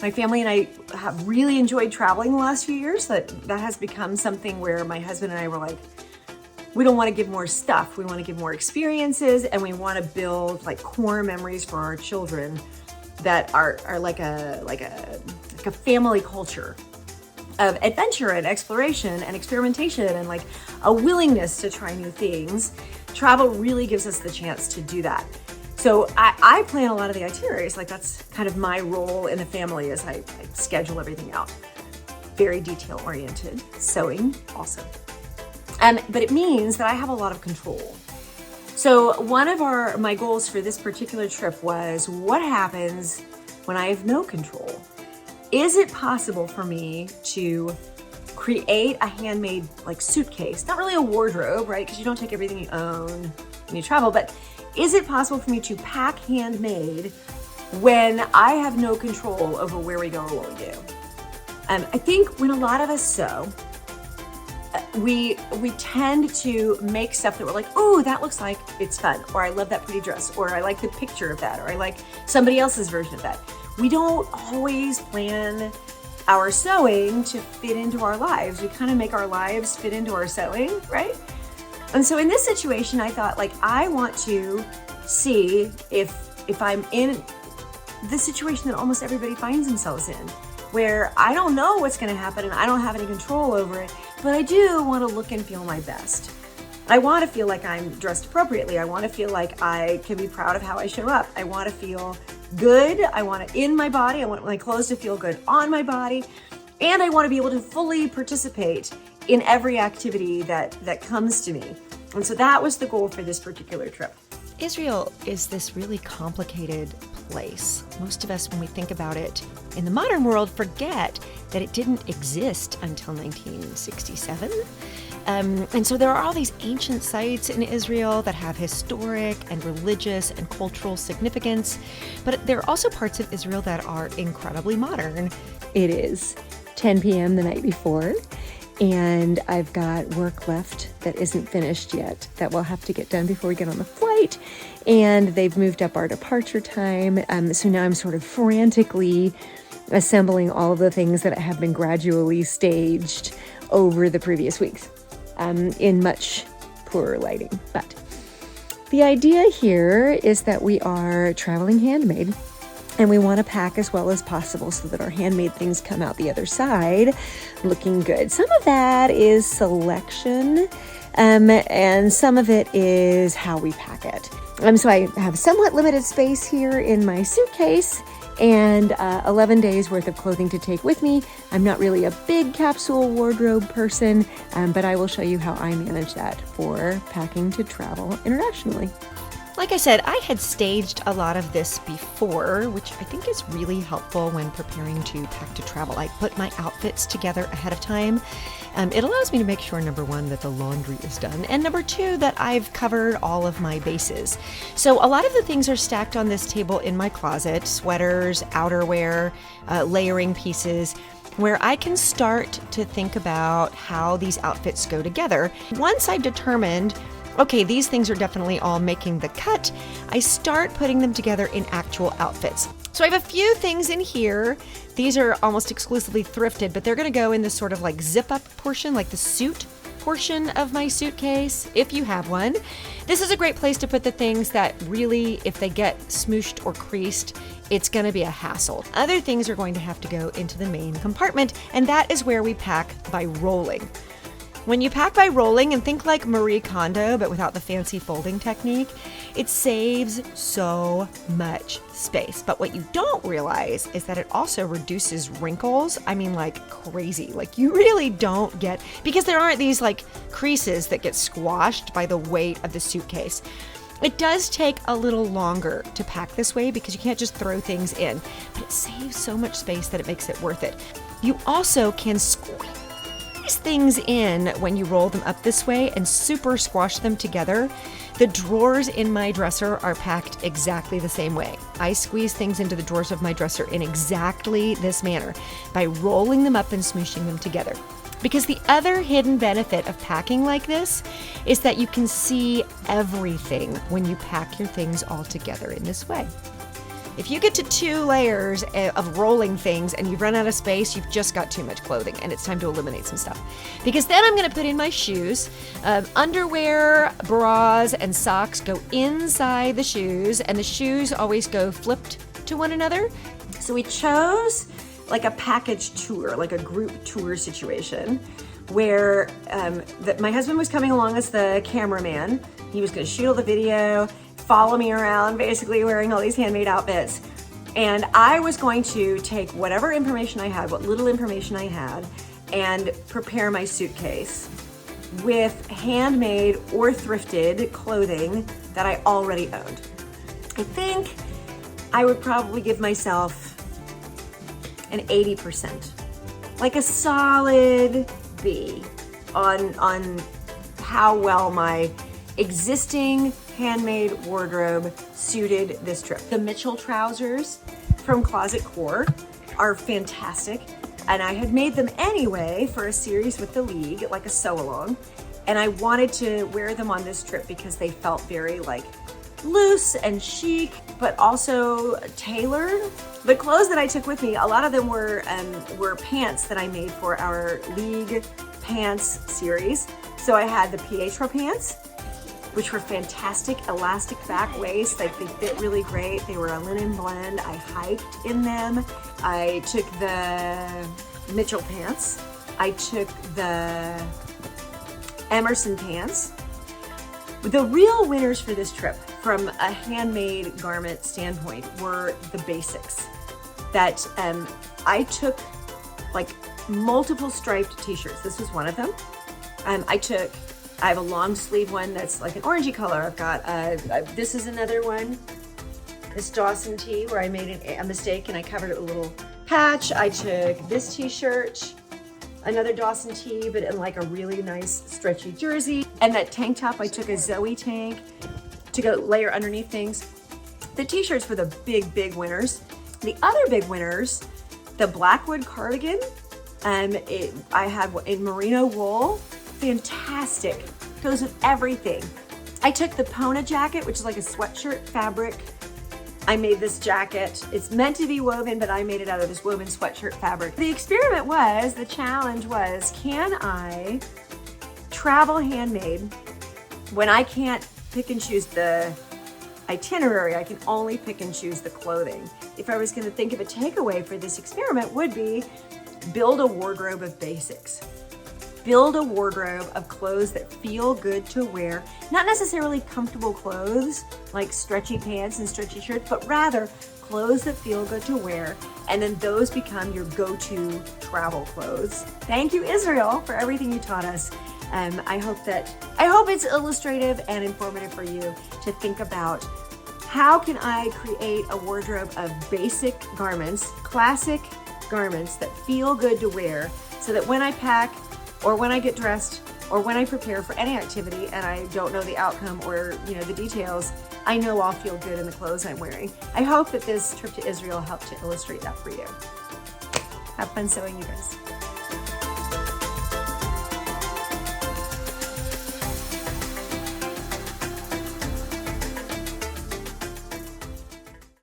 My family and I have really enjoyed traveling the last few years. That has become something where my husband and I were like, we don't want to give more stuff. We want to give more experiences, and we want to build like core memories for our children that are like a family culture of adventure and exploration and experimentation and like a willingness to try new things. Travel really gives us the chance to do that. So I plan a lot of the itineraries. Like that's kind of my role in the family as I schedule everything out. Very detail oriented, sewing also. But it means that I have a lot of control. So one of my goals for this particular trip was, what happens when I have no control? Is it possible for me to create a handmade like suitcase? Not really a wardrobe, right? Because you don't take everything you own when you travel, but is it possible for me to pack handmade when I have no control over where we go or what we do? I think when a lot of us sew, we tend to make stuff that we're like, oh, that looks like it's fun, or I love that pretty dress, or I like the picture of that, or I like somebody else's version of that. We don't always plan our sewing to fit into our lives. We kind of make our lives fit into our sewing, right? And so in this situation, I thought, like, I want to see if I'm in the situation that almost everybody finds themselves in, where I don't know what's going to happen and I don't have any control over it, but I do want to look and feel my best. I want to feel like I'm dressed appropriately. I want to feel like I can be proud of how I show up. I want to feel good. I want it in my body. I want my clothes to feel good on my body. And I want to be able to fully participate in every activity that comes to me. And so that was the goal for this particular trip. Israel is this really complicated place. Most of us, when we think about it in the modern world, forget that it didn't exist until 1967. And so there are all these ancient sites in Israel that have historic and religious and cultural significance, but there are also parts of Israel that are incredibly modern. It is 10 p.m. the night before, and I've got work left that isn't finished yet that we'll have to get done before we get on the flight, and they've moved up our departure time. So now I'm sort of frantically assembling all of the things that have been gradually staged over the previous weeks in much poorer lighting. But the idea here is that we are traveling handmade, and we want to pack as well as possible so that our handmade things come out the other side looking good. Some of that is selection, and some of it is how we pack it. So I have somewhat limited space here in my suitcase and 11 days worth of clothing to take with me. I'm not really a big capsule wardrobe person, but I will show you how I manage that for packing to travel internationally. Like I said, I had staged a lot of this before, which I think is really helpful when preparing to pack to travel. I put my outfits together ahead of time. It allows me to make sure, number one, that the laundry is done, and number two, that I've covered all of my bases. So a lot of the things are stacked on this table in my closet: sweaters, outerwear, layering pieces, where I can start to think about how these outfits go together. Once I've determined, okay, these things are definitely all making the cut, I start putting them together in actual outfits. So I have a few things in here. These are almost exclusively thrifted, but they're gonna go in this sort of like zip up portion, like the suit portion of my suitcase, if you have one. This is a great place to put the things that really, if they get smooshed or creased, it's gonna be a hassle. Other things are going to have to go into the main compartment, and that is where we pack by rolling. When you pack by rolling, and think like Marie Kondo, but without the fancy folding technique, it saves so much space. But what you don't realize is that it also reduces wrinkles. I mean, like crazy. Like you really don't get, because there aren't these like creases that get squashed by the weight of the suitcase. It does take a little longer to pack this way because you can't just throw things in, but it saves so much space that it makes it worth it. You also can squeeze things in when you roll them up this way and super squash them together. The drawers in my dresser are packed exactly the same way. I squeeze things into the drawers of my dresser in exactly this manner by rolling them up and smooshing them together. Because the other hidden benefit of packing like this is that you can see everything when you pack your things all together in this way. If you get to 2 layers of rolling things and you've run out of space, you've just got too much clothing and it's time to eliminate some stuff. Because then I'm gonna put in my shoes. Underwear, bras, and socks go inside the shoes, and the shoes always go flipped to one another. So we chose like a package tour, like a group tour situation, where my husband was coming along as the cameraman. He was gonna shoot all the video, follow me around, basically wearing all these handmade outfits. And I was going to take whatever information I had, what little information I had, and prepare my suitcase with handmade or thrifted clothing that I already owned. I think I would probably give myself an 80%, like a solid B on how well my existing handmade wardrobe suited this trip. The Mitchell trousers from Closet Core are fantastic, and I had made them anyway for a series with the League, like a sew along, and I wanted to wear them on this trip because they felt very like loose and chic, but also tailored. The clothes that I took with me, a lot of them were pants that I made for our League pants series. So I had the Pietro pants, which were fantastic, elastic back waist, like they fit really great. They were a linen blend. I hiked in them. I took the Mitchell pants. I took the Emerson pants. The real winners for this trip, from a handmade garment standpoint, were the basics. That I took like multiple striped t-shirts. This was one of them. I have a long sleeve one that's like an orangey color. I've got, this is another one, this Dawson tee where I made a mistake and I covered it with a little patch. I took this t-shirt, another Dawson tee, but in like a really nice stretchy jersey. And that tank top, I took a Zoe tank to go layer underneath things. The t-shirts were the big winners. The other big winners, the Blackwood cardigan, I had in merino wool, fantastic, goes with everything. I took the Pona jacket, which is like a sweatshirt fabric. I made this jacket. It's meant to be woven, but I made it out of this woven sweatshirt fabric. The challenge was, can I travel handmade when I can't pick and choose the itinerary? I can only pick and choose the clothing. If I was gonna think of a takeaway for this experiment, would be build a wardrobe of basics. Build a wardrobe of clothes that feel good to wear, not necessarily comfortable clothes like stretchy pants and stretchy shirts, but rather clothes that feel good to wear, and then those become your go-to travel clothes. Thank you, Israel, for everything you taught us. I hope it's illustrative and informative for you to think about, how can I create a wardrobe of basic garments, classic garments that feel good to wear, so that when I pack, or when I get dressed, or when I prepare for any activity and I don't know the outcome or the details, I know I'll feel good in the clothes I'm wearing. I hope that this trip to Israel helped to illustrate that for you. Have fun sewing, you guys.